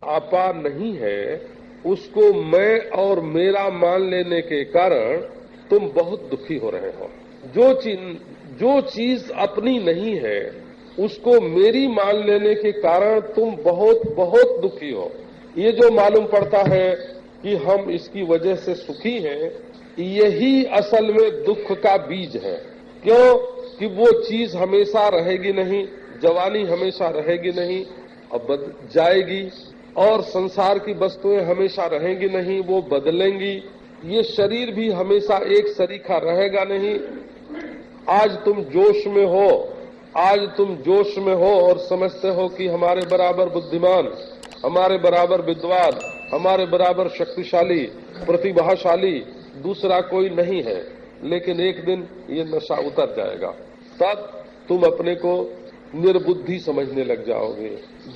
आपा नहीं है, उसको मैं और मेरा मान लेने के कारण तुम बहुत दुखी हो रहे हो। जो चीज अपनी नहीं है उसको मेरी मान लेने के कारण तुम बहुत बहुत दुखी हो। ये जो मालूम पड़ता है कि हम इसकी वजह से सुखी हैं, यही असल में दुख का बीज है। क्यों कि वो चीज हमेशा रहेगी नहीं, जवानी हमेशा रहेगी नहीं, अब बद जाएगी, और संसार की वस्तुएं हमेशा रहेंगी नहीं, वो बदलेंगी। ये शरीर भी हमेशा एक सरीखा रहेगा नहीं। आज तुम जोश में हो, आज तुम जोश में हो और समझते हो कि हमारे बराबर बुद्धिमान, हमारे बराबर विद्वान, हमारे बराबर शक्तिशाली, प्रतिभाशाली दूसरा कोई नहीं है। लेकिन एक दिन ये नशा उतर जाएगा, तब तुम अपने को निर्बुद्धि समझने लग जाओगे,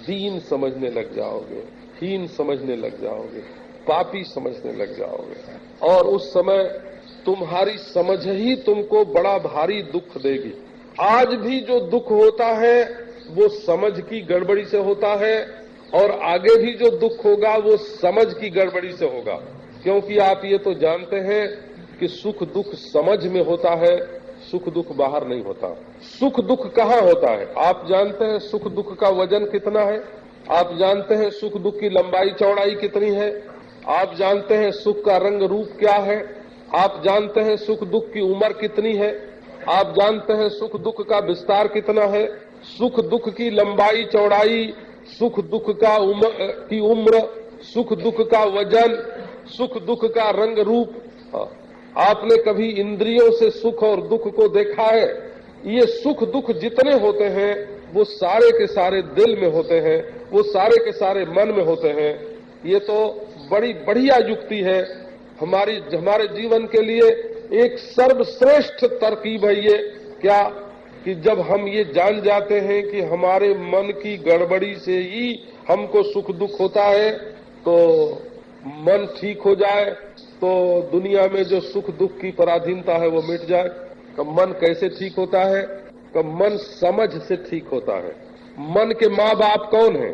दीन समझने लग जाओगे, हीन समझने लग जाओगे, पापी समझने लग जाओगे। और उस समय तुम्हारी समझ ही तुमको बड़ा भारी दुख देगी। आज भी जो दुख होता है वो समझ की गड़बड़ी से होता है, और आगे भी जो दुख होगा वो समझ की गड़बड़ी से होगा। क्योंकि आप ये तो जानते हैं कि सुख दुख समझ में होता है, सुख दुख बाहर नहीं होता। सुख दुख कहाँ होता है? आप जानते हैं सुख दुख का वजन कितना है? आप जानते हैं सुख दुख की लंबाई चौड़ाई कितनी है? आप जानते हैं सुख का रंग रूप क्या है? आप जानते हैं सुख दुख की उम्र कितनी है? आप जानते हैं सुख दुख का विस्तार कितना है? सुख दुख की लंबाई चौड़ाई, सुख दुख का की उम्र, सुख दुख का वजन, सुख दुख का रंग रूप। आपने कभी इंद्रियों से सुख और दुख को देखा है? ये सुख दुख जितने होते हैं वो सारे के सारे दिल में होते हैं, वो सारे के सारे मन में होते हैं। ये तो बड़ी बढ़िया युक्ति है हमारे जीवन के लिए, एक सर्वश्रेष्ठ तरकीब है ये। क्या कि जब हम ये जान जाते हैं कि हमारे मन की गड़बड़ी से ही हमको सुख दुख होता है, तो मन ठीक हो जाए तो दुनिया में जो सुख दुख की पराधीनता है वो मिट जाए। कब मन कैसे ठीक होता है? कब मन समझ से ठीक होता है। मन के माँ बाप कौन है?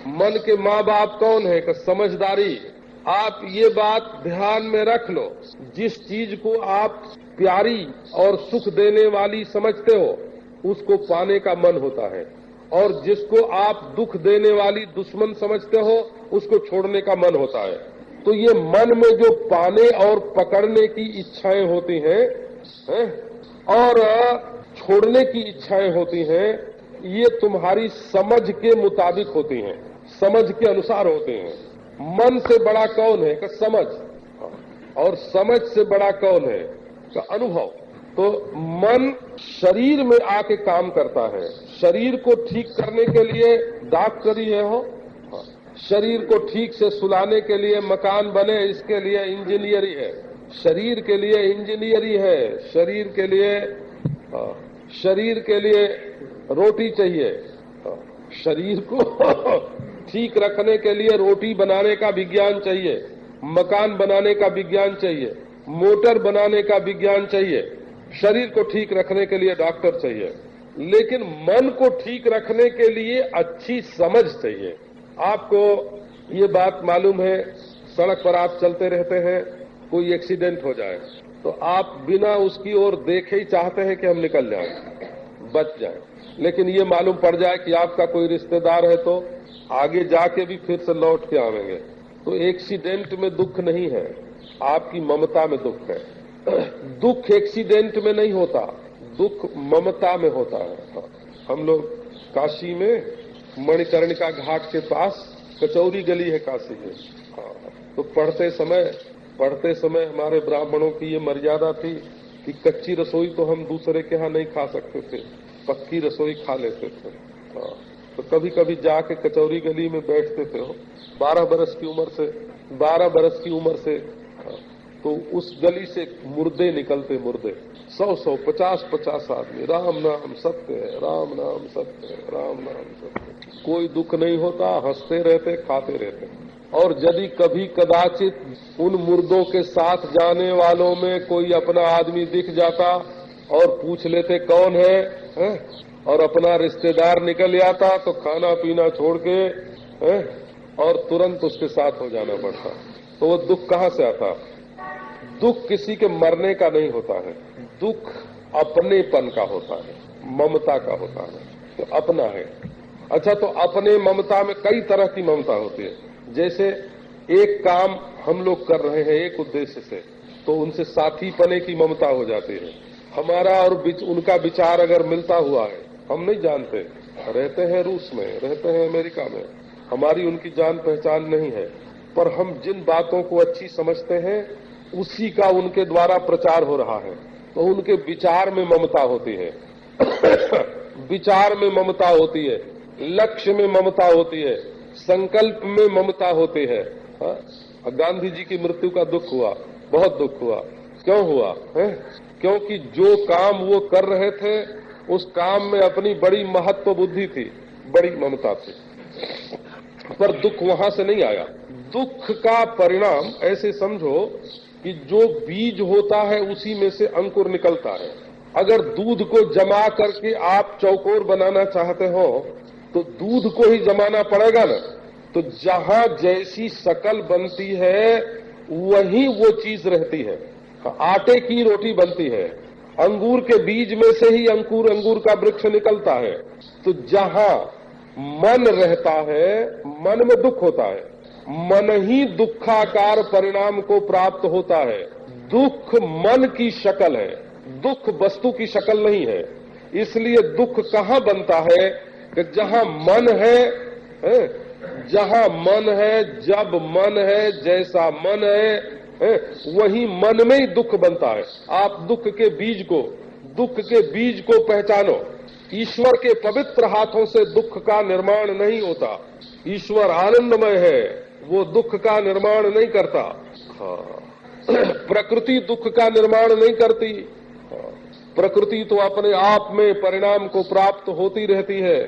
मन के माँ बाप कौन है? कि समझदारी। आप ये बात ध्यान में रख लो, जिस चीज को आप प्यारी और सुख देने वाली समझते हो उसको पाने का मन होता है, और जिसको आप दुख देने वाली दुश्मन समझते हो उसको छोड़ने का मन होता है। तो ये मन में जो पाने और पकड़ने की इच्छाएं होती हैं और छोड़ने की इच्छाएं होती हैं, ये तुम्हारी समझ के मुताबिक होती हैं, समझ के अनुसार होते हैं। मन से बड़ा कौन है? का समझ, और समझ से बड़ा कौन है? का अनुभव। तो मन शरीर में आके काम करता है। शरीर को ठीक करने के लिए डॉक्टरी है हो, शरीर को ठीक से सुलाने के लिए मकान बने, इसके लिए इंजीनियरी है। शरीर के लिए इंजीनियरी है, शरीर के लिए रोटी चाहिए। शरीर को ठीक रखने के लिए रोटी बनाने का विज्ञान चाहिए, मकान बनाने का विज्ञान चाहिए, मोटर बनाने का विज्ञान चाहिए। शरीर को ठीक रखने के लिए डॉक्टर चाहिए, लेकिन मन को ठीक रखने के लिए अच्छी समझ चाहिए। आपको ये बात मालूम है, सड़क पर आप चलते रहते हैं, कोई एक्सीडेंट हो जाए तो आप बिना उसकी ओर देखे ही चाहते हैं कि हम निकल जाएं, बच जाएं। लेकिन ये मालूम पड़ जाए कि आपका कोई रिश्तेदार है तो आगे जाके भी फिर से लौट के आवेंगे। तो एक्सीडेंट में दुख नहीं है, आपकी ममता में दुख है। दुख एक्सीडेंट में नहीं होता, दुख ममता में होता है। हम लोग काशी में मणिकर्णिका घाट के पास कचौरी गली है काशी में, तो पढ़ते समय हमारे ब्राह्मणों की ये मर्यादा थी कि कच्ची रसोई तो हम दूसरे के यहाँ नहीं खा सकते थे, पक्की रसोई खा लेते थे। तो कभी कभी जाके कचौरी गली में बैठते थे। 12 बरस की उम्र से तो उस गली से मुर्दे निकलते, मुर्दे 100 50 आदमी, राम नाम सत्य है, राम नाम सत्य है, राम नाम सत्य है। कोई दुख नहीं होता, हंसते रहते, खाते रहते। और यदि कभी कदाचित उन मुर्दों के साथ जाने वालों में कोई अपना आदमी दिख जाता और पूछ लेते कौन है, और अपना रिश्तेदार निकल आता तो खाना पीना छोड़ के और तुरंत उसके साथ हो जाना पड़ता, तो वो दुख कहाँ से आता? दुख किसी के मरने का नहीं होता है, दुख अपनेपन का होता है, ममता का होता है, तो अपना है। अच्छा, तो अपने ममता में कई तरह की ममता होती है। जैसे एक काम हम लोग कर रहे हैं एक उद्देश्य से, तो उनसे साथी पने की ममता हो जाती है। हमारा और उनका विचार अगर मिलता हुआ है, हम नहीं जानते, रहते हैं रूस में, रहते हैं अमेरिका में, हमारी उनकी जान पहचान नहीं है, पर हम जिन बातों को अच्छी समझते हैं उसी का उनके द्वारा प्रचार हो रहा है, तो उनके विचार में ममता होती है विचार में ममता होती है, लक्ष्य में ममता होती है, संकल्प में ममता होती है। गांधी जी की मृत्यु का दुख हुआ, बहुत दुख हुआ। क्यों हुआ है? क्योंकि जो काम वो कर रहे थे उस काम में अपनी बड़ी महत्व बुद्धि थी, बड़ी ममता थी, पर दुख वहां से नहीं आया। दुख का परिणाम ऐसे समझो कि जो बीज होता है उसी में से अंकुर निकलता है। अगर दूध को जमा करके आप चौकोर बनाना चाहते हो तो दूध को ही जमाना पड़ेगा ना, तो जहां जैसी शकल बनती है वही वो चीज रहती है। आटे की रोटी बनती है, अंगूर के बीज में से ही अंगूर का वृक्ष निकलता है। तो जहां मन रहता है, मन में दुख होता है, मन ही दुखाकार परिणाम को प्राप्त होता है। दुख मन की शक्ल है, दुख वस्तु की शक्ल नहीं है। इसलिए दुख कहाँ बनता है कि जहां मन है, जहां मन है, जब मन है, जैसा मन है, वही मन में ही दुख बनता है। आप दुख के बीज को पहचानो। ईश्वर के पवित्र हाथों से दुख का निर्माण नहीं होता। ईश्वर आनंदमय है, वो दुख का निर्माण नहीं करता। प्रकृति दुख का निर्माण नहीं करती। प्रकृति तो अपने आप में परिणाम को प्राप्त होती रहती है।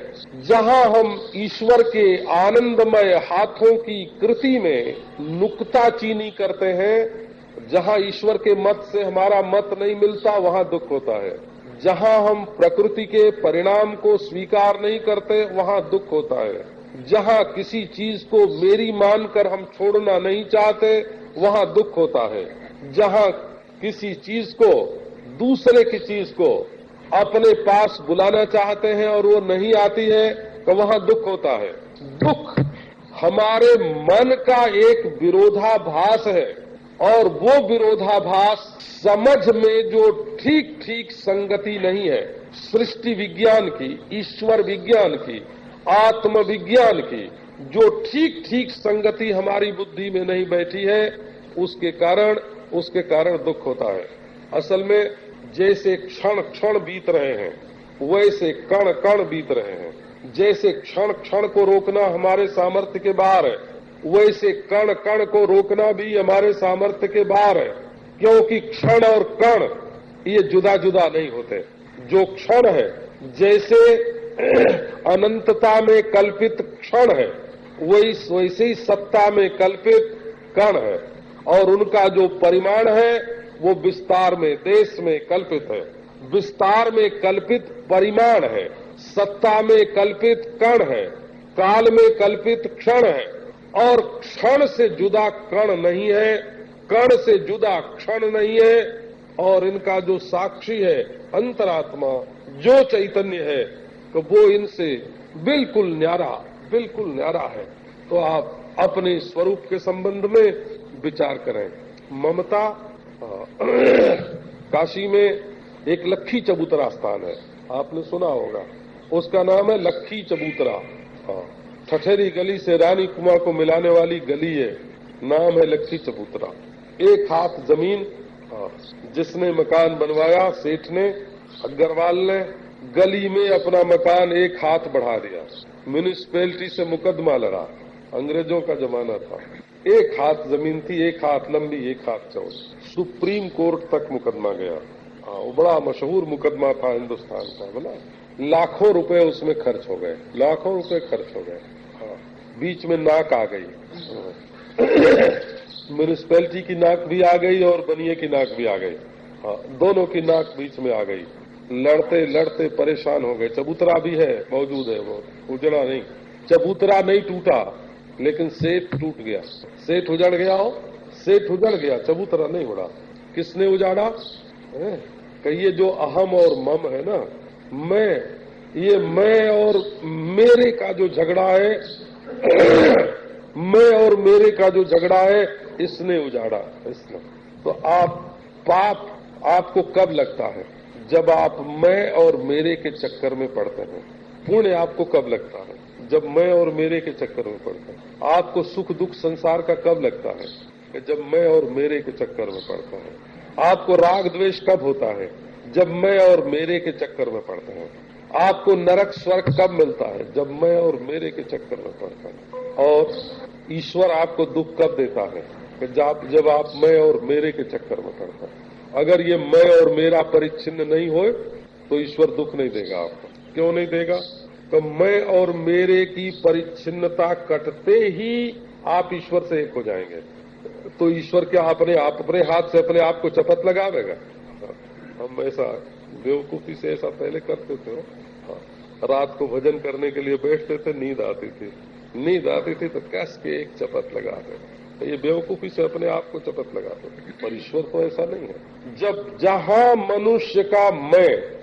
जहां हम ईश्वर के आनंदमय हाथों की कृति में नुक्ताचीनी करते हैं, जहां ईश्वर के मत से हमारा मत नहीं मिलता, वहां दुख होता है। जहां हम प्रकृति के परिणाम को स्वीकार नहीं करते, वहां दुख होता है। जहां किसी चीज को मेरी मानकर हम छोड़ना नहीं चाहते, वहां दुख होता है। जहां किसी चीज को, दूसरे की चीज को अपने पास बुलाना चाहते हैं और वो नहीं आती है, तो वहां दुख होता है। दुख हमारे मन का एक विरोधाभास है, और वो विरोधाभास समझ में जो ठीक ठीक संगति नहीं है, सृष्टि विज्ञान की, ईश्वर विज्ञान की, आत्म विज्ञान की जो ठीक ठीक संगति हमारी बुद्धि में नहीं बैठी है, उसके कारण दुख होता है। असल में जैसे क्षण क्षण बीत रहे हैं, वैसे कण कण बीत रहे हैं। जैसे क्षण क्षण को रोकना हमारे सामर्थ्य के बाहर है, वैसे कण कण को रोकना भी हमारे सामर्थ्य के बाहर है। क्योंकि क्षण और कण ये जुदा जुदा नहीं होते। जो क्षण है, जैसे अनंतता में कल्पित क्षण है, वैसे ही सत्ता में कल्पित कण है, और उनका जो परिमाण है वो विस्तार में, देश में कल्पित है। विस्तार में कल्पित परिमाण है, सत्ता में कल्पित कण है, काल में कल्पित क्षण है, और क्षण से जुदा कण नहीं है, कण से जुदा क्षण नहीं है, और इनका जो साक्षी है अंतरात्मा, जो चैतन्य है, तो वो इनसे बिल्कुल न्यारा है। तो आप अपने स्वरूप के संबंध में विचार करें। ममता, काशी में एक लक्खी चबूतरा स्थान है, आपने सुना होगा, उसका नाम है लक्खी चबूतरा। ठठेरी गली से रानी कुमार को मिलाने वाली गली है, नाम है लक्खी चबूतरा। एक हाथ जमीन जिसने मकान बनवाया, सेठ ने, अग्रवाल ने, गली में अपना मकान एक हाथ बढ़ा दिया। म्यूनिसिपैलिटी से मुकदमा लड़ा, अंग्रेजों का जमाना था। एक हाथ जमीन थी, एक हाथ लंबी, एक हाथ चौड़ी। सुप्रीम कोर्ट तक मुकदमा गया। वो बड़ा मशहूर मुकदमा था हिंदुस्तान का, बोला लाखों रुपए उसमें खर्च हो गए, लाखों रुपए खर्च हो गए। बीच में नाक आ गई, म्यूनिसिपैलिटी की नाक भी आ गई और बनिए की नाक भी आ गई। दोनों की नाक बीच में आ गई। लड़ते लड़ते परेशान हो गए। चबूतरा भी है, मौजूद है, वो उजड़ा नहीं, चबूतरा नहीं टूटा, लेकिन सेठ टूट गया, सेठ उजड़ गया हो, सेठ उजड़ गया, चबूतरा नहीं उड़ा। किसने उजाड़ा? कहिए जो अहम और मम है ना, ये मैं और मेरे का जो झगड़ा है मैं और मेरे का जो झगड़ा है, इसने उजाड़ा, इसने। तो पाप आपको कब लगता है? जब आप मैं और मेरे के चक्कर में पड़ते हैं। पुण्य आपको कब लगता है? जब मैं और मेरे के चक्कर में पड़ते हैं। आपको सुख दुख संसार का कब लगता है? कि जब मैं और मेरे के चक्कर में पड़ता है। आपको राग द्वेष कब होता है? जब मैं और मेरे के चक्कर में पड़ते हैं। आपको नरक स्वर्ग कब मिलता है? जब मैं और मेरे के चक्कर में पड़ता है। और ईश्वर आपको दुख कब देता है? कि जब आप मैं और मेरे के चक्कर में पड़ता है। अगर ये मैं और मेरा परिच्छिन्न नहीं हो तो ईश्वर दुख नहीं देगा आपको। क्यों नहीं देगा? तो मैं और मेरे की परिच्छिन्नता कटते ही आप ईश्वर से एक हो जाएंगे। तो ईश्वर क्या अपने हाथ से अपने आप को चपत लगावेगा? हम ऐसा बेवकूफी से ऐसा पहले करते थे। रात को भजन करने के लिए बैठते थे, नींद आती थी तो कस के एक चपत लगा दे। ये बेवकूफी से अपने आप को चपत लगाते थे। पर ईश्वर तो ऐसा नहीं है। जहां मनुष्य का मैं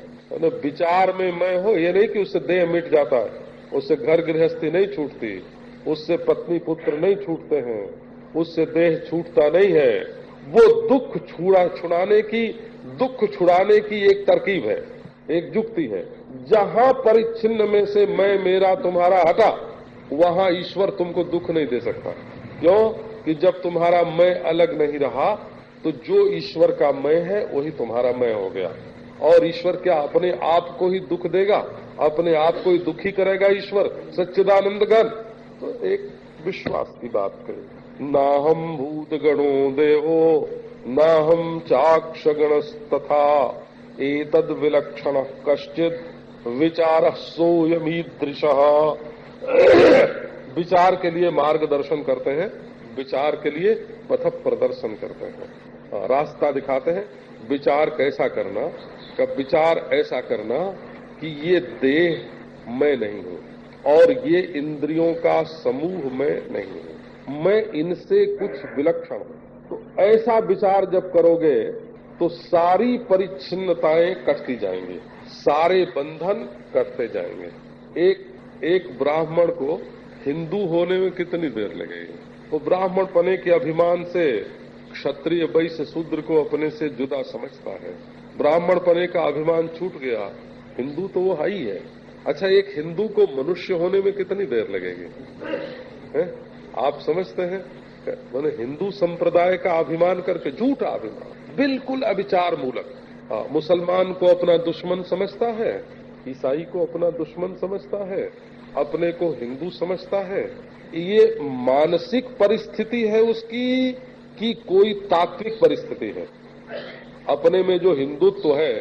विचार में मैं हो, ये नहीं कि उससे देह मिट जाता है, उससे घर गृहस्थी नहीं छूटती, उससे पत्नी पुत्र नहीं छूटते हैं, उससे देह छूटता नहीं है। वो दुख छुड़ाने की एक तरकीब है, एक युक्ति है। जहां परिच्छिन्न में से मैं मेरा तुम्हारा हटा, वहां ईश्वर तुमको दुख नहीं दे सकता। क्यों? कि जब तुम्हारा मैं अलग नहीं रहा तो जो ईश्वर का मैं है वही तुम्हारा मैं हो गया। और ईश्वर क्या अपने आप को ही दुख देगा? अपने आप को ही दुखी करेगा ईश्वर सच्चिदानंद घन? तो एक विश्वास की बात करें। ना हम भूत गणो देवो ना हम चाक्ष गणस्तथा एतद विलक्षण कश्चित विचार सोयमीदृश। विचार के लिए मार्गदर्शन करते हैं, विचार के लिए पथ प्रदर्शन करते हैं, रास्ता दिखाते हैं। विचार कैसा करना? कब विचार ऐसा करना कि ये देह मैं नहीं हूं और ये इंद्रियों का समूह मैं नहीं हूं, मैं इनसे कुछ विलक्षण हूं। तो ऐसा विचार जब करोगे तो सारी परिच्छिन्नताएं कटती जाएंगी, सारे बंधन कटते जाएंगे। एक ब्राह्मण को हिंदू होने में कितनी देर लगेगी? वो ब्राह्मण पने के अभिमान से क्षत्रिय वैश्य शूद्र को अपने से जुदा समझता है। ब्राह्मण पने का अभिमान छूट गया, हिंदू तो वो है ही है। अच्छा, एक हिंदू को मनुष्य होने में कितनी देर लगेगी? आप समझते हैं? मैंने हिंदू संप्रदाय का अभिमान करके, झूठा अभिमान, बिल्कुल अविचार मूलक। मुसलमान को अपना दुश्मन समझता है, ईसाई को अपना दुश्मन समझता है, अपने को हिंदू समझता है। ये मानसिक परिस्थिति है उसकी कि कोई तात्विक परिस्थिति है? अपने में जो हिंदुत्व है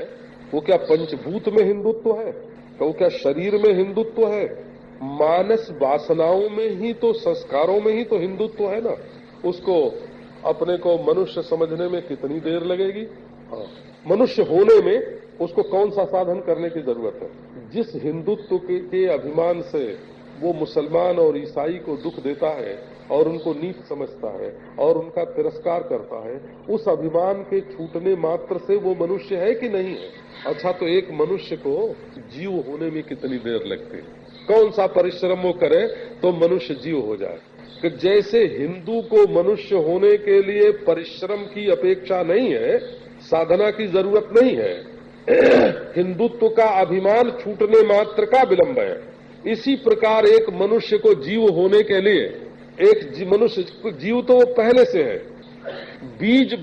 वो क्या पंचभूत में हिंदुत्व है? तो क्या शरीर में हिंदुत्व है? मानस वासनाओं में ही तो, संस्कारों में ही तो हिंदुत्व है ना। उसको अपने को मनुष्य समझने में कितनी देर लगेगी? मनुष्य होने में उसको कौन सा साधन करने की जरूरत है? जिस हिंदुत्व के अभिमान से वो मुसलमान और ईसाई को दुख देता है और उनको नीच समझता है और उनका तिरस्कार करता है, उस अभिमान के छूटने मात्र से वो मनुष्य है कि नहीं है? अच्छा, तो एक मनुष्य को जीव होने में कितनी देर लगती है? कौन सा परिश्रम वो करे तो मनुष्य जीव हो जाए? कि जैसे हिंदू को मनुष्य होने के लिए परिश्रम की अपेक्षा नहीं है, साधना की जरूरत नहीं है, हिंदुत्व का अभिमान छूटने मात्र का विलंब है। इसी प्रकार एक मनुष्य को जीव होने के लिए, एक मनुष्य जीव तो वो पहले से है, बीज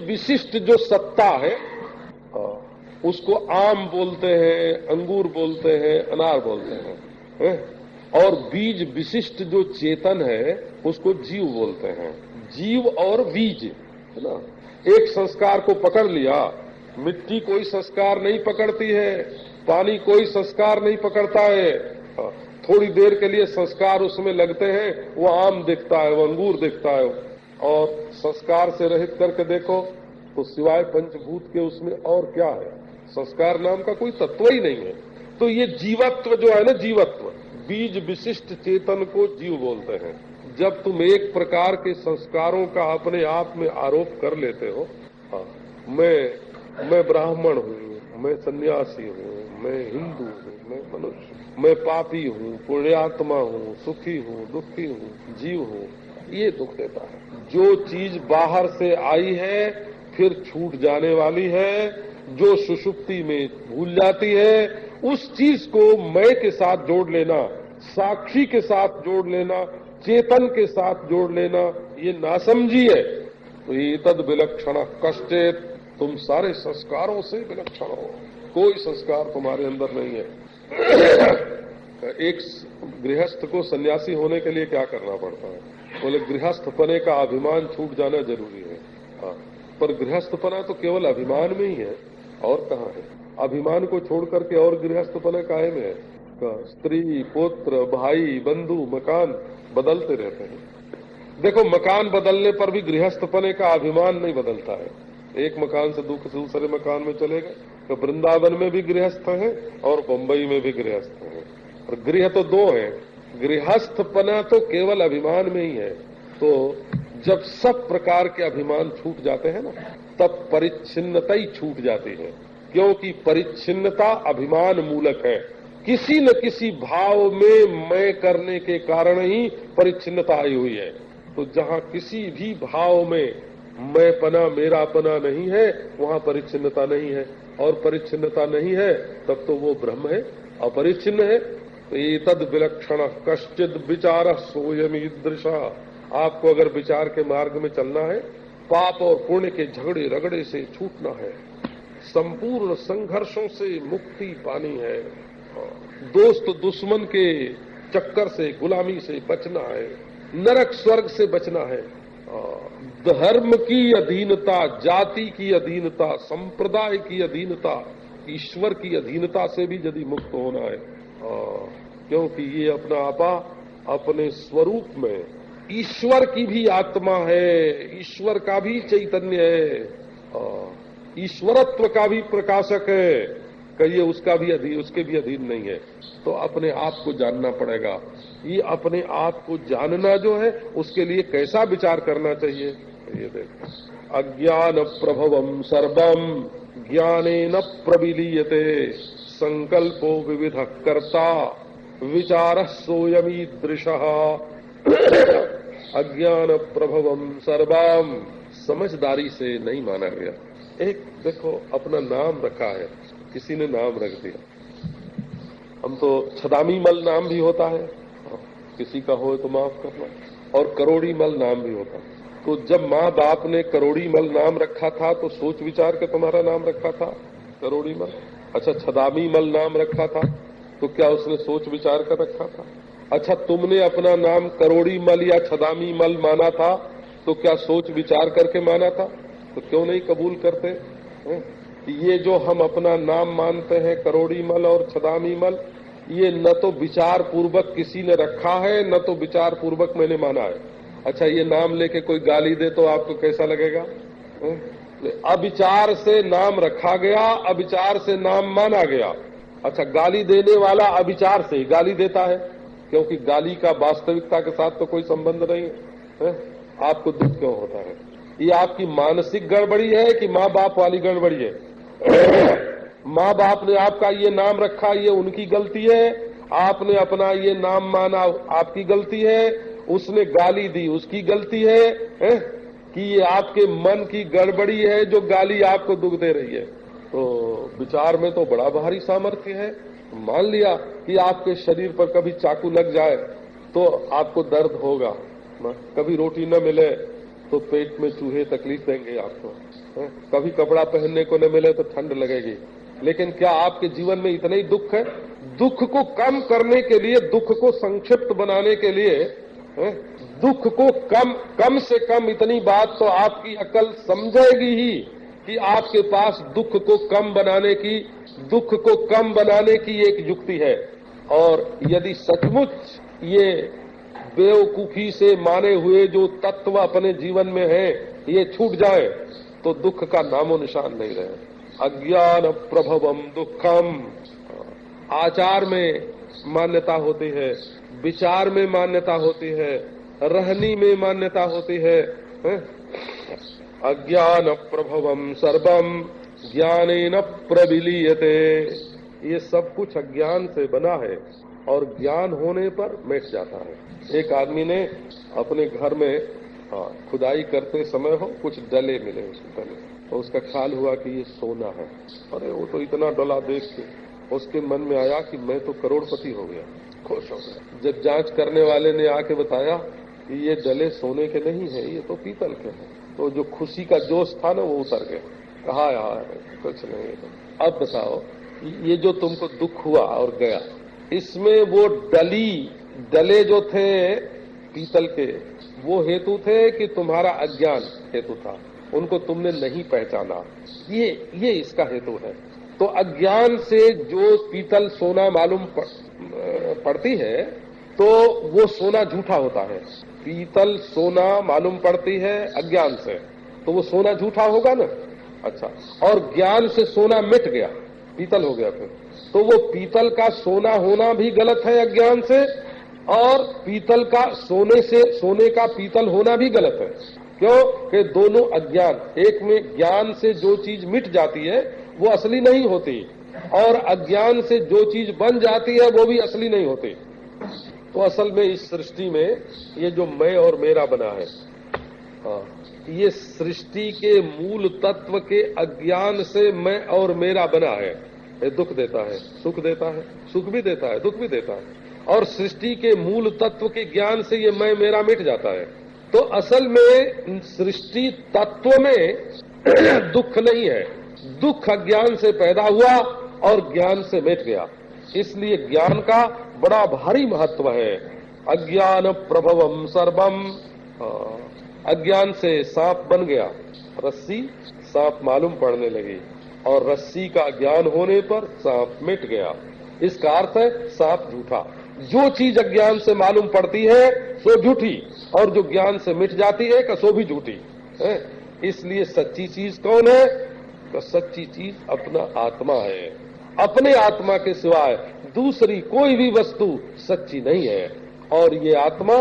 विशिष्ट जो सत्ता है उसको आम बोलते हैं, अंगूर बोलते हैं, अनार बोलते हैं, और बीज विशिष्ट जो चेतन है उसको जीव बोलते हैं। जीव और बीज है ना। एक संस्कार को पकड़ लिया, मिट्टी कोई संस्कार नहीं पकड़ती है, पानी कोई संस्कार नहीं पकड़ता है। थोड़ी देर के लिए संस्कार उसमें लगते हैं, वो आम दिखता है, वो अंगूर दिखता है, और संस्कार से रहित करके देखो तो सिवाय पंचभूत के उसमें और क्या है? संस्कार नाम का कोई तत्व ही नहीं है। तो ये जीवत्व जो है ना, जीवत्व बीज विशिष्ट चेतन को जीव बोलते हैं। जब तुम एक प्रकार के संस्कारों का अपने आप में आरोप कर लेते हो, मैं ब्राह्मण हूँ, मैं सन्यासी हूँ, मैं हिंदू हूँ, मैं मनुष्य, मैं पापी हूँ, पुण्यात्मा हूँ, सुखी हूँ, दुखी हूँ, जीव हूँ, ये दुख देता है। जो चीज बाहर से आई है फिर छूट जाने वाली है, जो सुषुप्ति में भूल जाती है, उस चीज को मैं के साथ जोड़ लेना, साक्षी के साथ जोड़ लेना, चेतन के साथ जोड़ लेना, ये नासमझी है। तो ये तद विलक्षण कष्टेत, तुम सारे संस्कारों से विलक्षण हो, कोई संस्कार तुम्हारे अंदर नहीं है। एक गृहस्थ को सन्यासी होने के लिए क्या करना पड़ता है? बोले गृहस्थपने का अभिमान छूट जाना जरूरी है। हाँ, पर गृहस्थपना तो केवल अभिमान में ही है, और कहाँ है? अभिमान को छोड़ करके और गृहस्थपना काहे में है? स्त्री, पुत्र, भाई, बंधु, मकान बदलते रहते हैं। देखो, मकान बदलने पर भी गृहस्थपने का अभिमान नहीं बदलता है। एक मकान से दूसरे मकान में चले गए, तो वृंदावन में भी गृहस्थ है और बंबई में भी गृहस्थ है, और गृह तो दो है। गृहस्थपना तो केवल अभिमान में ही है। तो जब सब प्रकार के अभिमान छूट जाते हैं ना, तब परिच्छिन्नता ही छूट जाती है, क्योंकि परिच्छिन्नता अभिमान मूलक है। किसी न किसी भाव में मैं करने के कारण ही परिच्छिन्नता आई हुई है। तो जहां किसी भी भाव में मैंपना, मेरापना नहीं है, वहां परिच्छिन्नता नहीं है, और परिच्छिन्नता नहीं है तब तो वो ब्रह्म है, अपरिच्छिन्न है। तो ये तद विलक्षण कश्चिद विचार सोयम ईदृशा। आपको अगर विचार के मार्ग में चलना है, पाप और पुण्य के झगड़े रगड़े से छूटना है, संपूर्ण संघर्षों से मुक्ति पानी है, दोस्त दुश्मन के चक्कर से, गुलामी से बचना है, नरक स्वर्ग से बचना है, धर्म की अधीनता, जाति की अधीनता, संप्रदाय की अधीनता, ईश्वर की अधीनता से भी यदि मुक्त होना है, क्योंकि ये अपना आपा अपने स्वरूप में ईश्वर की भी आत्मा है, ईश्वर का भी चैतन्य है, ईश्वरत्व का भी प्रकाशक है, कहिए उसका भी उसके भी अधीन नहीं है। तो अपने आप को जानना पड़ेगा। ये अपने आप को जानना जो है, उसके लिए कैसा विचार करना चाहिए, ये देखो। अज्ञान प्रभवम सर्वम ज्ञानेन प्रविलीयते, संकल्पो विविध कर्ता विचार सोयमीदृशः। अज्ञान प्रभवम सर्वम, समझदारी से नहीं माना गया। एक देखो, अपना नाम रखा है, किसी ने नाम रख दिया। हम तो छदामी मल नाम भी होता है, किसी का हो तो माफ करना, और करोड़ी मल नाम भी होता है। तो जब माँ बाप ने करोड़ी मल नाम रखा था तो सोच विचार के तुम्हारा नाम रखा था करोड़ी मल। अच्छा, छदामी मल नाम रखा था तो क्या उसने सोच विचार कर रखा था? अच्छा, तुमने अपना नाम करोड़ी मल या छदामी मल माना था तो क्या सोच विचार करके माना था? तो क्यों नहीं कबूल करते हैं? ये जो हम अपना नाम मानते हैं करोड़ी मल और छदामी मल, ये न तो विचार पूर्वक किसी ने रखा है, न तो विचार पूर्वक मैंने माना है। अच्छा, ये नाम लेके कोई गाली दे तो आपको कैसा लगेगा? अविचार से नाम रखा गया, अविचार से नाम माना गया। अच्छा, गाली देने वाला अविचार से गाली देता है, क्योंकि गाली का वास्तविकता के साथ तो कोई संबंध नहीं है। आपको दुख क्यों होता है? ये आपकी मानसिक गड़बड़ी है कि माँ बाप वाली गड़बड़ी है? माँ बाप ने आपका ये नाम रखा, ये उनकी गलती है। आपने अपना ये नाम माना, आपकी गलती है। उसने गाली दी, उसकी गलती है, कि ये आपके मन की गड़बड़ी है जो गाली आपको दुख दे रही है। तो विचार में तो बड़ा भारी सामर्थ्य है। मान लिया कि आपके शरीर पर कभी चाकू लग जाए तो आपको दर्द होगा, कभी रोटी न मिले तो पेट में चूहे तकलीफ देंगे आपको, कभी कपड़ा पहनने को न मिले तो ठंड लगेगी। लेकिन क्या आपके जीवन में इतना ही दुख है? दुख को कम करने के लिए, दुख को संक्षिप्त बनाने के लिए, दुख को कम से कम इतनी बात तो आपकी अकल समझेगी ही कि आपके पास दुख को कम बनाने की एक युक्ति है। और यदि सचमुच ये बेवकूफी से माने हुए जो तत्व अपने जीवन में है ये छूट जाए तो दुख का नामो निशान नहीं रहे। अज्ञान प्रभवम दुखम। आचार में मान्यता होती है, विचार में मान्यता होती है, रहनी में मान्यता होती है। अज्ञान प्रभवम सर्वम ज्ञानेन प्रविलीयते। ये सब कुछ अज्ञान से बना है और ज्ञान होने पर मिट जाता है। एक आदमी ने अपने घर में खुदाई करते समय हो कुछ डले मिले उसको डले, तो उसका ख्याल हुआ कि ये सोना है। अरे वो तो इतना डला देख के उसके मन में आया कि मैं तो करोड़पति हो गया, खुश हो गया। जब जांच करने वाले ने आके बताया कि ये डले सोने के नहीं है, ये तो पीतल के हैं, तो जो खुशी का जोश था ना वो उतर गया। कहा यार कुछ नहीं। अब बताओ ये जो तुमको दुख हुआ और गया, इसमें वो डले जो थे पीतल के, वो हेतु थे कि तुम्हारा अज्ञान हेतु था, उनको तुमने नहीं पहचाना, ये इसका हेतु है। तो अज्ञान से जो पीतल सोना मालूम पड़ती है तो वो सोना झूठा होता है। पीतल सोना मालूम पड़ती है अज्ञान से, तो वो सोना झूठा होगा ना। अच्छा, और ज्ञान से सोना मिट गया, पीतल हो गया, फिर तो वो पीतल का सोना होना भी गलत है अज्ञान से, और पीतल का सोने का पीतल होना भी गलत है। क्यों कि दोनों अज्ञान, एक में ज्ञान से जो चीज मिट जाती है वो असली नहीं होती, और अज्ञान से जो चीज बन जाती है वो भी असली नहीं होती। तो असल में इस सृष्टि में ये जो मैं और मेरा बना है, ये सृष्टि के मूल तत्व के अज्ञान से मैं और मेरा बना है। ये दुख देता है, सुख देता है, सुख भी देता है, दुख भी देता है, और सृष्टि के मूल तत्व के ज्ञान से ये मैं मेरा मिट जाता है। तो असल में सृष्टि तत्व में दुख नहीं है, दुख अज्ञान से पैदा हुआ और ज्ञान से मिट गया। इसलिए ज्ञान का बड़ा भारी महत्व है। अज्ञान प्रभवम सर्वम, अज्ञान से सांप बन गया, रस्सी सांप मालूम पड़ने लगी, और रस्सी का ज्ञान होने पर सांप मिट गया। इसका अर्थ है सांप झूठा। जो चीज अज्ञान से मालूम पड़ती है सो झूठी, और जो ज्ञान से मिट जाती है सो भी झूठी है। इसलिए सच्ची चीज कौन है? तो सच्ची चीज अपना आत्मा है। अपने आत्मा के सिवाय दूसरी कोई भी वस्तु सच्ची नहीं है। और ये आत्मा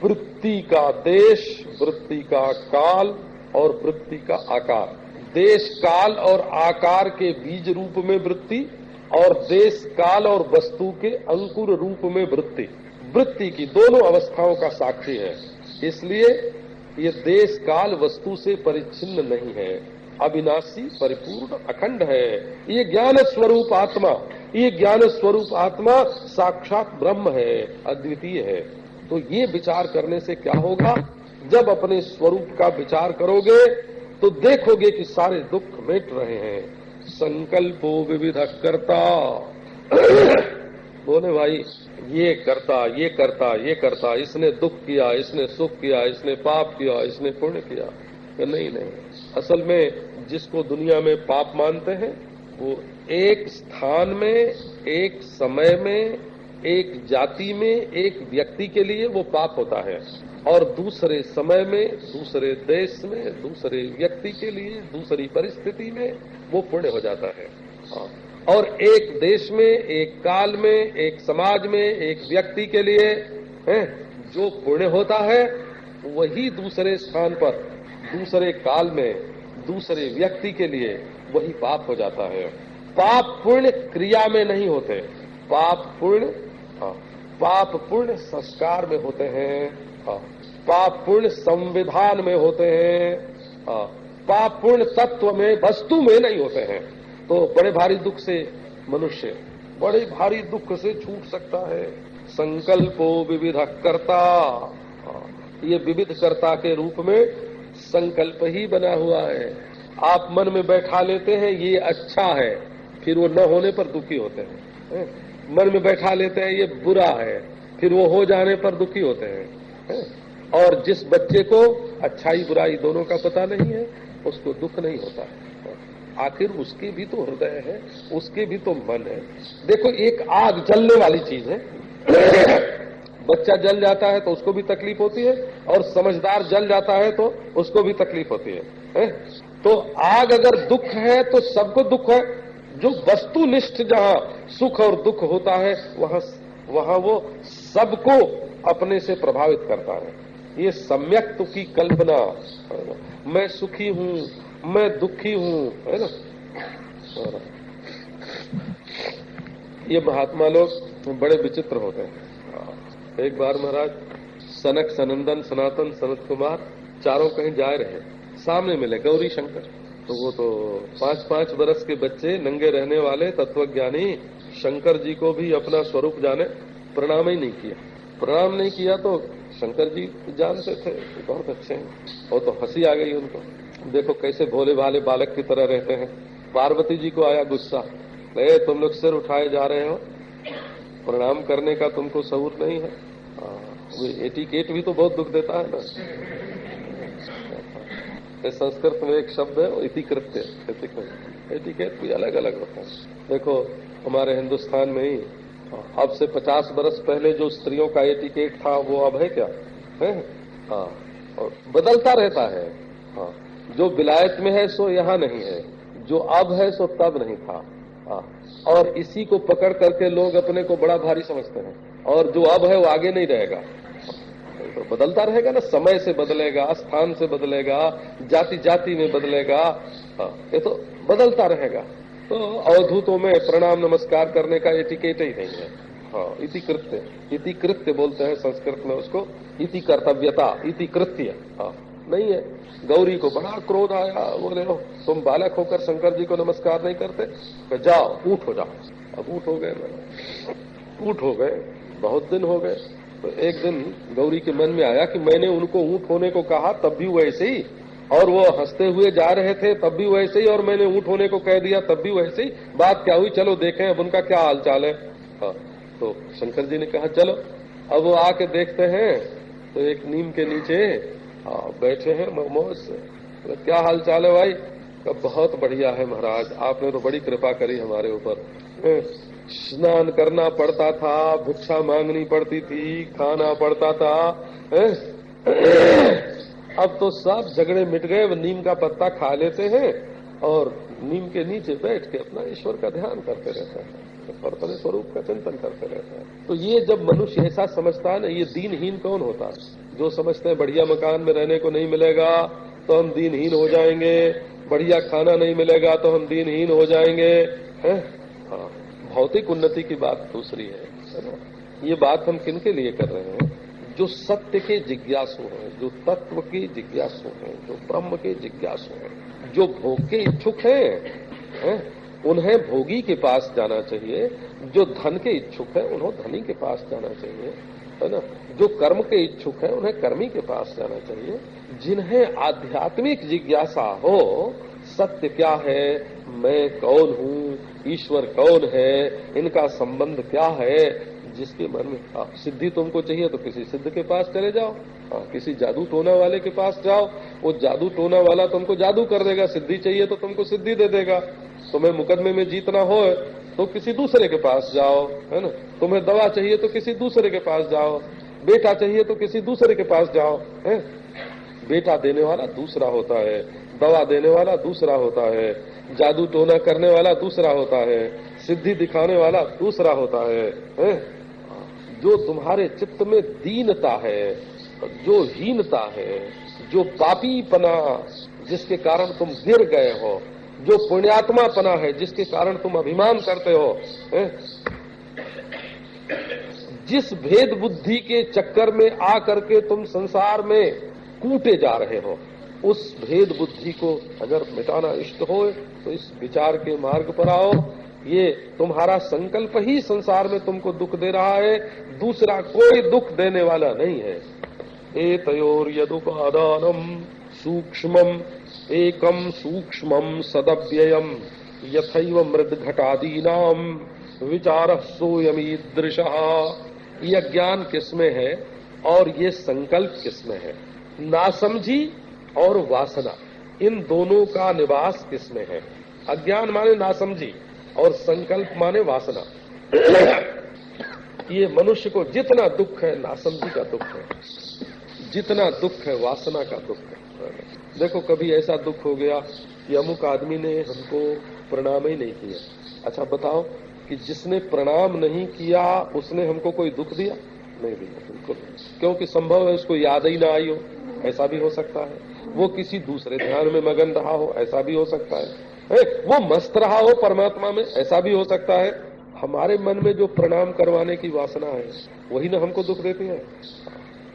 वृत्ति का देश, वृत्ति का काल और वृत्ति का आकार, देश काल और आकार के बीज रूप में वृत्ति, और देश काल और वस्तु के अंकुर रूप में वृत्ति, वृत्ति की दोनों अवस्थाओं का साक्षी है। इसलिए ये देश काल वस्तु से परिच्छिन्न नहीं है, अविनाशी परिपूर्ण अखंड है। ये ज्ञान स्वरूप आत्मा, ये ज्ञान स्वरूप आत्मा साक्षात ब्रह्म है, अद्वितीय है। तो ये विचार करने से क्या होगा? जब अपने स्वरूप का विचार करोगे तो देखोगे कि सारे दुख मिट रहे हैं। संकल्पो विविध करता बोले भाई ये करता, ये करता, ये करता, इसने दुख किया, इसने सुख किया, इसने पाप किया, इसने पुण्य किया। नहीं, असल में जिसको दुनिया में पाप मानते हैं वो एक स्थान में, एक समय में, एक जाति में, एक व्यक्ति के लिए वो पाप होता है, और दूसरे समय में, दूसरे देश में, दूसरे व्यक्ति के लिए, दूसरी परिस्थिति में वो पुण्य हो जाता है। और एक देश में, एक काल में, एक समाज में, एक व्यक्ति के लिए जो पुण्य होता है वही दूसरे स्थान पर, दूसरे काल में, दूसरे व्यक्ति के लिए वही पाप हो जाता है। पाप पुण्य क्रिया में नहीं होते, पाप पुण्य संस्कार में होते हैं, पाप पुण्य संविधान में होते हैं, पाप पुण्य तत्व में, वस्तु में नहीं होते हैं। तो बड़े भारी दुख से मनुष्य बड़े भारी दुख से छूट सकता है। संकल्पो विविध कर्ता, ये विविध कर्ता के रूप में संकल्प ही बना हुआ है। आप मन में बैठा लेते हैं ये अच्छा है, फिर वो न होने पर दुखी होते हैं। मन में बैठा लेते हैं ये बुरा है, फिर वो हो जाने पर दुखी होते हैं। और जिस बच्चे को अच्छाई बुराई दोनों का पता नहीं है उसको दुख नहीं होता है। आखिर उसके भी तो हृदय है, उसके भी तो मन है। देखो एक आग जलने वाली चीज है, बच्चा जल जाता है तो उसको भी तकलीफ होती है, और समझदार जल जाता है तो उसको भी तकलीफ होती है। तो आग अगर दुख है तो सबको दुख है, जो वस्तुनिष्ठ जहां सुख और दुख होता है वहां वो सबको अपने से प्रभावित करता है। ये सम्यक्त्व की कल्पना, मैं सुखी हूं, मैं दुखी हूं, है ना। ये महात्मा लोग बड़े विचित्र होते हैं। एक बार महाराज सनक, सनंदन, सनातन, सनत कुमार चारों कहीं जा रहे, सामने मिले गौरी शंकर। तो वो तो 5-5 बरस के बच्चे, नंगे रहने वाले तत्वज्ञानी शंकर जी को भी अपना स्वरूप जाने, प्रणाम ही नहीं किया। प्रणाम नहीं किया तो शंकर जी जानते थे बहुत अच्छे हैं। वो तो हंसी आ गई उनको, देखो कैसे भोले भाले बालक की तरह रहते हैं। पार्वती जी को आया गुस्सा, तुम लोग सिर उठाए जा रहे हो, प्रणाम करने का तुमको शऊर नहीं है। एटिकेट भी तो बहुत दुख देता है ना। संस्कृत में एक शब्द है इतिकृत्य, एटिकेट भी अलग अलग होता है। देखो हमारे हिंदुस्तान में ही अब से 50 बरस पहले जो स्त्रियों का एटिकेट था वो अब है क्या है? हाँ, और बदलता रहता है। हाँ, जो विलायत में है सो यहाँ नहीं है, जो अब है सो तब नहीं था। हाँ, और इसी को पकड़ करके लोग अपने को बड़ा भारी समझते हैं, और जो अब है वो आगे नहीं रहेगा। तो बदलता रहेगा ना, समय से बदलेगा, स्थान से बदलेगा, जाति जाति में बदलेगा। हाँ, ये तो बदलता रहेगा। तो अवधूतों में प्रणाम नमस्कार करने का एटिकेट ही नहीं है। हाँ, इतिकृत्य, इतिकृत्य बोलते हैं संस्कृत में उसको, इति कर्तव्यता, इतिकृत्य। हाँ, नहीं है। गौरी को बड़ा क्रोध आया, बोले तुम बालक होकर शंकर जी को नमस्कार नहीं करते, तो जाओ ऊँट हो जाओ। अब ऊँट हो गए, ऊँट हो गए, बहुत दिन हो गए। तो एक दिन गौरी के मन में आया कि मैंने उनको ऊँट होने को कहा तब भी वैसे ही, और वो हंसते हुए जा रहे थे तब भी वैसे ही, और मैंने ऊँट होने को कह दिया तब भी वैसे ही। बात क्या हुई, चलो देखें अब उनका क्या हाल चाल है। हाँ, तो शंकर जी ने कहा चलो। अब वो आके देखते हैं तो एक नीम के नीचे बैठे हैं मौज से। तो क्या हाल चाल है भाई? बहुत बढ़िया है महाराज, आपने तो बड़ी कृपा करी हमारे ऊपर। स्नान करना पड़ता था, भिक्षा मांगनी पड़ती थी, खाना पड़ता था, अब तो सब झगड़े मिट गए। वो नीम का पत्ता खा लेते हैं और नीम के नीचे बैठ के अपना ईश्वर का ध्यान करते रहते हैं, अपने स्वरूप का चिंतन करते रहते हैं। तो ये जब मनुष्य ऐसा समझता है ना, ये दीनहीन कौन होता है? जो समझते हैं बढ़िया मकान में रहने को नहीं मिलेगा तो हम दीनहीन हो जाएंगे, बढ़िया खाना नहीं मिलेगा तो हम दीनहीन हो जाएंगे, हैं? हाँ, भौतिक उन्नति की बात दूसरी है ना। ये बात हम किन के लिए कर रहे हैं? जो सत्य के जिज्ञासु हैं, जो तत्व के जिज्ञासु हैं, जो ब्रह्म के जिज्ञासु हैं, जो भोग के इच्छुक हैं, उन्हें भोगी के पास जाना चाहिए। जो धन के इच्छुक है उन्हें धनी के पास जाना चाहिए, है ना। जो कर्म के इच्छुक है उन्हें कर्मी के पास जाना चाहिए। जिन्हें आध्यात्मिक जिज्ञासा हो, सत्य क्या है, मैं कौन हूँ, ईश्वर कौन है, इनका संबंध क्या है, जिसके मन में सिद्धि तुमको चाहिए तो किसी सिद्ध के पास चले जाओ, किसी जादू टोना वाले के पास जाओ, वो जादू टोना वाला तुमको जादू कर देगा। सिद्धि चाहिए तो तुमको सिद्धि दे देगा। तुम्हें मुकदमे में जीतना हो तो किसी दूसरे के पास जाओ, है ना। तुम्हें दवा चाहिए तो किसी दूसरे के पास जाओ, बेटा चाहिए तो किसी दूसरे के पास जाओ, है। बेटा देने वाला दूसरा होता है, दवा देने वाला दूसरा होता है, जादू टोना करने वाला दूसरा होता है, सिद्धि दिखाने वाला दूसरा होता है। जो तुम्हारे चित्त में दीनता है, जो हीनता है, जो पापीपना जिसके कारण तुम गिर गए हो, जो पुण्यात्मापना है जिसके कारण तुम अभिमान करते हो, जिस भेद बुद्धि के चक्कर में आकर के तुम संसार में कूटे जा रहे हो, उस भेद बुद्धि को अगर मिटाना इष्ट हो तो इस विचार के मार्ग पर आओ। ये तुम्हारा संकल्प ही संसार में तुमको दुख दे रहा है, दूसरा कोई दुख देने वाला नहीं है। एतयोर यदुपादानम सूक्ष्मम एकम सूक्ष्मम सदव्ययम यथैव मृद घटादीनाम विचार सोयमीदृशः। यह ज्ञान किसमें है और ये संकल्प किसमें है? नासमझी और वासना, इन दोनों का निवास किसमें है? अज्ञान माने नासमझी और संकल्प माने वासना। ये मनुष्य को जितना दुख है नासमझी का दुख है, जितना दुख है वासना का दुख है। देखो कभी ऐसा दुख हो गया कि अमुक आदमी ने हमको प्रणाम ही नहीं किया, अच्छा बताओ कि जिसने प्रणाम नहीं किया उसने हमको कोई दुख दिया? नहीं दिया, बिल्कुल। क्योंकि संभव है उसको याद ही ना आई हो, ऐसा भी हो सकता है। वो किसी दूसरे ध्यान में मगन रहा हो, ऐसा भी हो सकता है। वो मस्त रहा हो परमात्मा में, ऐसा भी हो सकता है। हमारे मन में जो प्रणाम करवाने की वासना है वही ना हमको दुख देती है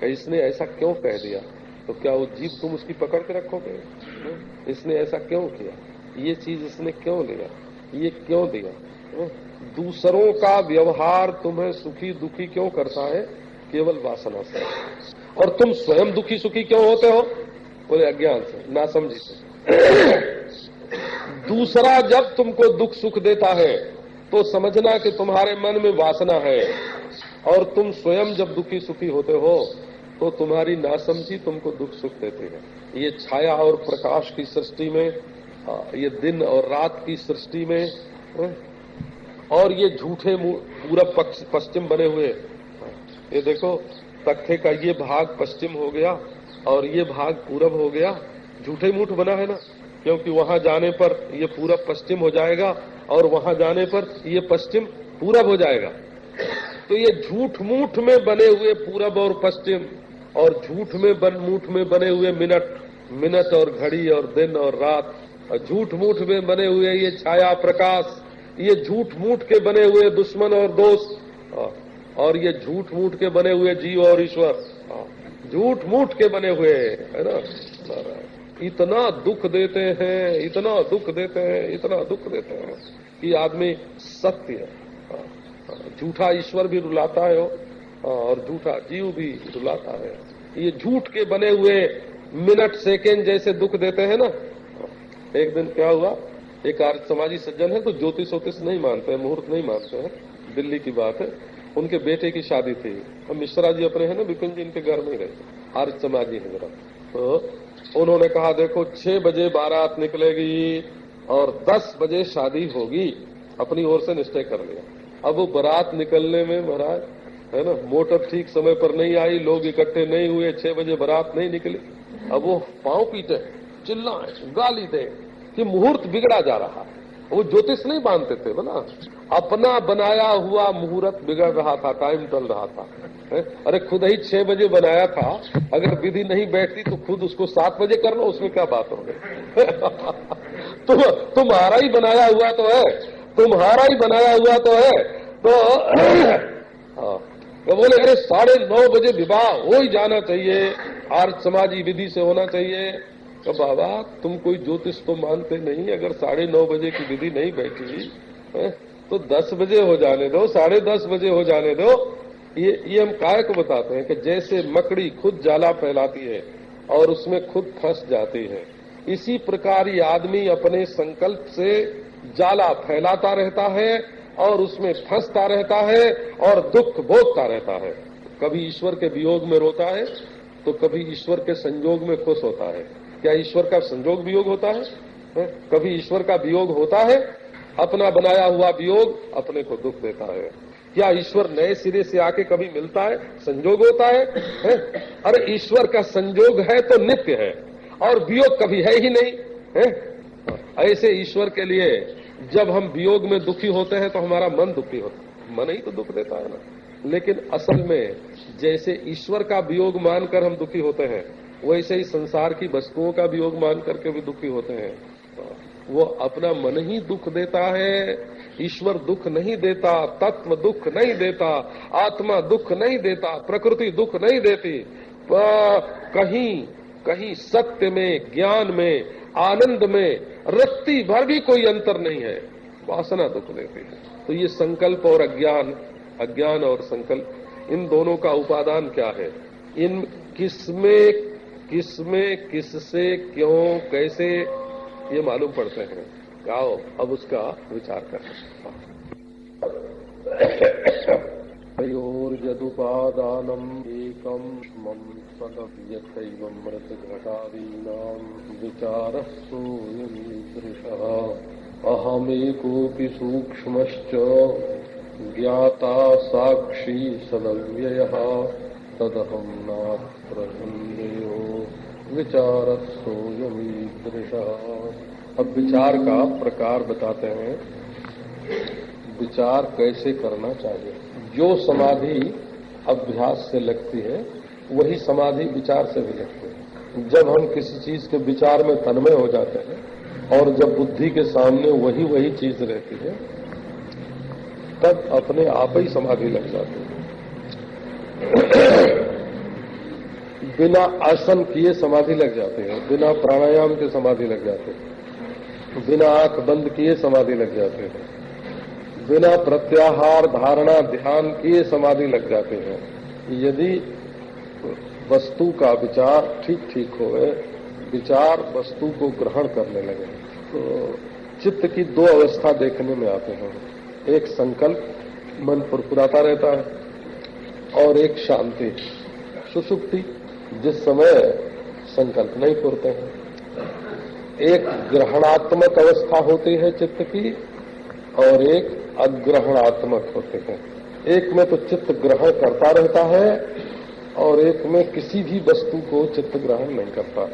कि इसने ऐसा क्यों कह दिया। तो क्या वो जीभ तुम उसकी पकड़ के रखोगे? इसने ऐसा क्यों किया, ये चीज इसने क्यों लिया, ये क्यों दिया? दूसरों का व्यवहार तुम्हें सुखी दुखी क्यों करता है? केवल वासना से। और तुम स्वयं दुखी सुखी क्यों होते हो? बोले अज्ञान से, नासमझी से। दूसरा जब तुमको दुख सुख देता है तो समझना कि तुम्हारे मन में वासना है, और तुम स्वयं जब दुखी सुखी होते हो तो तुम्हारी नासमझी तुमको दुख सुख देती है। ये छाया और प्रकाश की सृष्टि में, ये दिन और रात की सृष्टि में, और ये झूठे पूरब पश्चिम बने हुए, ये देखो तख्ते का ये भाग पश्चिम हो गया और ये भाग पूरब हो गया, झूठे मूठ बना है ना। क्योंकि वहां जाने पर ये पूरब पश्चिम हो जाएगा और वहां जाने पर ये पश्चिम पूरब हो जाएगा। तो ये झूठ मूठ में बने हुए पूरब और पश्चिम, और झूठ में मूठ में बने हुए मिनट और घड़ी और दिन और रात, और झूठ मूठ में बने हुए ये छाया प्रकाश, ये झूठ मूठ के बने हुए दुश्मन और दोस्त, और ये झूठ मूठ के बने हुए जीव और ईश्वर, झूठ मूठ के बने हुए, है ना। इतना दुख देते हैं, इतना दुख देते हैं, इतना दुख देते हैं कि आदमी सत्य है, झूठा ईश्वर भी रुलाता है और झूठा जीव भी रुलाता है। ये झूठ के बने हुए मिनट सेकेंड जैसे दुख देते हैं ना। एक दिन क्या हुआ, एक आर्य समाजी सज्जन है तो ज्योतिष वोतिष नहीं मानते हैं, मुहूर्त नहीं मानते हैं, दिल्ली की बात है। उनके बेटे की शादी थी, हम मिश्रा जी अपने हैं ना विपिन जी, इनके घर में ही रहते, आर्य समाजी है जरा। तो उन्होंने कहा देखो 6 बजे बारात निकलेगी और 10 बजे शादी होगी, अपनी ओर से निश्चय कर लिया। अब वो बारात निकलने में महाराज, है ना, मोटर ठीक समय पर नहीं आई, लोग इकट्ठे नहीं हुए, 6 बजे बारात नहीं निकली। अब वो पांव पीटे, चिल्लाए, गाली दे कि मुहूर्त बिगड़ा जा रहा है। वो ज्योतिष नहीं मानते थे बोला, अपना बनाया हुआ मुहूर्त बिगड़ रहा था, टाइम टल रहा था। अरे खुद ही 6 बजे बनाया था, अगर विधि नहीं बैठती तो खुद उसको 7 बजे कर लो, उसमें क्या बात हो गई। तुम्हारा ही बनाया हुआ तो है, तुम्हारा ही बनाया हुआ तो है। तो बोले अरे 9:30 बजे विवाह हो ही जाना चाहिए, आर्य समाजी विधि से होना चाहिए। तो बाबा तुम कोई ज्योतिष तो मानते नहीं, अगर 9:30 बजे की विधि नहीं बैठी तो 10 बजे हो जाने दो, 10:30 बजे हो जाने दो। ये हम काय को बताते हैं कि जैसे मकड़ी खुद जाला फैलाती है और उसमें खुद फंस जाती है, इसी प्रकार ये आदमी अपने संकल्प से जाला फैलाता रहता है और उसमें फंसता रहता है और दुख भोगता रहता है। कभी ईश्वर के वियोग में रोता है तो कभी ईश्वर के संयोग में खुश होता है। क्या ईश्वर का संयोग वियोग होता है? कभी ईश्वर का वियोग होता है, अपना बनाया हुआ वियोग अपने को दुख देता है। क्या ईश्वर नए सिरे से आके कभी मिलता है? संयोग होता है? अरे ईश्वर का संयोग है तो नित्य है और वियोग कभी है ही नहीं है। ऐसे ईश्वर के लिए जब हम वियोग में दुखी होते हैं तो हमारा मन दुखी होता है, मन ही तो दुख देता है ना। लेकिन असल में जैसे ईश्वर का वियोग मानकर हम दुखी होते हैं, वैसे ही संसार की वस्तुओं का वियोग मान करके भी दुखी होते हैं। वो अपना मन ही दुख देता है, ईश्वर दुख नहीं देता, तत्व दुख नहीं देता, आत्मा दुख नहीं देता, प्रकृति दुख नहीं देती। कहीं सत्य में, ज्ञान में, आनंद में रत्ती भर भी कोई अंतर नहीं है, वासना दुख देती है। तो ये संकल्प और अज्ञान और संकल्प, इन दोनों का उपादान क्या है? इन किसमें किससे क्यों कैसे ये मालूम पड़ते हैं। आओ अब उसका विचार करें। तयोर्यदुपादानम् एकं मम सदव्यथैवमृत घटादीनां विचारः सोऽयमीदृशः अहमेकोऽपि सूक्ष्मश्च ज्ञाता साक्षी सदव्ययः तदहं नात्र सन्देहो विचारः सोऽयमीदृशः। अब विचार का प्रकार बताते हैं विचार कैसे करना चाहिए। जो समाधि अभ्यास से लगती है वही समाधि विचार से भी लगती है। जब हम किसी चीज के विचार में तन्मय हो जाते हैं और जब बुद्धि के सामने वही चीज रहती है तब अपने आप ही समाधि लग जाती है। बिना आसन किए समाधि लग जाते हैं, बिना प्राणायाम के समाधि लग जाते हैं, बिना आंख बंद किए समाधि लग जाते हैं, बिना प्रत्याहार धारणा ध्यान किए समाधि लग जाते हैं। यदि वस्तु का विचार ठीक ठीक होवे, विचार वस्तु को ग्रहण करने लगे तो चित्त की दो अवस्था देखने में आते हैं। एक संकल्प, मन फुरफुराता रहता है, और एक शांति सुषुप्ति, जिस समय संकल्प नहीं फुरते हैं। एक ग्रहणात्मक अवस्था होती है चित्त की और एक अग्रहणात्मक होते हैं। एक में तो चित्त ग्रहण करता रहता है और एक में किसी भी वस्तु को चित्त ग्रहण नहीं करता।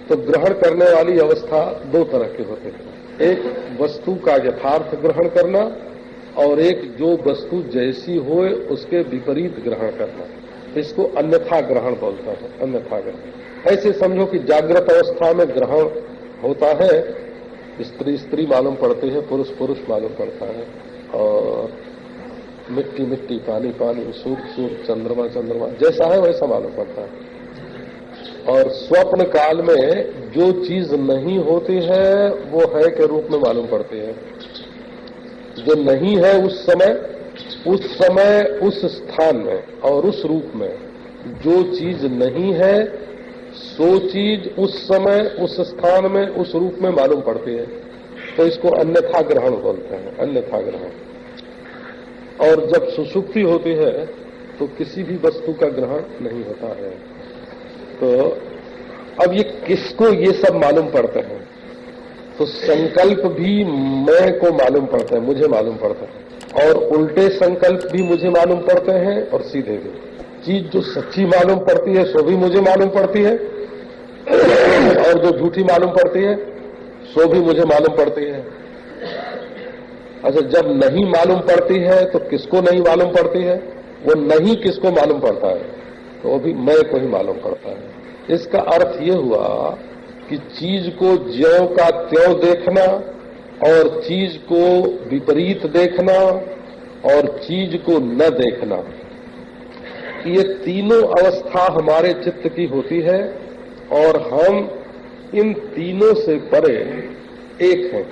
तो ग्रहण करने वाली अवस्था दो तरह के होते हैं। एक वस्तु का यथार्थ ग्रहण करना और एक जो वस्तु जैसी होए उसके विपरीत ग्रहण करना। इसको अन्यथा ग्रहण बोलता है। अन्यथा ग्रहण ऐसे समझो कि जागृत अवस्था में ग्रहण होता है, स्त्री स्त्री मालूम पड़ती है, पुरुष पुरुष मालूम पड़ता है, और मिट्टी मिट्टी, पानी पानी, सूर्य सूर्य, चंद्रमा चंद्रमा, जैसा है वैसा मालूम पड़ता है। और स्वप्न काल में जो चीज नहीं होती है वो है के रूप में मालूम पड़ती है। जो नहीं है उस समय उस स्थान में और उस रूप में जो चीज नहीं है सो चीज उस समय उस स्थान में उस रूप में मालूम पड़ती है। तो इसको अन्यथा ग्रहण बोलते हैं, अन्यथा ग्रहण। और जब सुषुप्ति होती है तो किसी भी वस्तु का ग्रहण नहीं होता है। तो अब ये किसको ये सब मालूम पड़ते हैं? तो संकल्प भी मैं को मालूम पड़ता है, मुझे मालूम पड़ता है, और उल्टे संकल्प भी मुझे मालूम पड़ते हैं और सीधे भी। चीज जो सच्ची मालूम पड़ती है सो भी मुझे मालूम पड़ती है, और जो झूठी मालूम पड़ती है सो भी मुझे मालूम पड़ती है। अच्छा, जब नहीं मालूम पड़ती है तो किसको नहीं मालूम पड़ती है? वो नहीं किसको मालूम पड़ता है? तो वो भी मैं को ही मालूम पड़ता है। इसका अर्थ ये हुआ कि चीज को ज्यों का त्यों देखना और चीज को विपरीत देखना और चीज को न देखना, ये तीनों अवस्था हमारे चित्त की होती है और हम इन तीनों से परे एक हैं।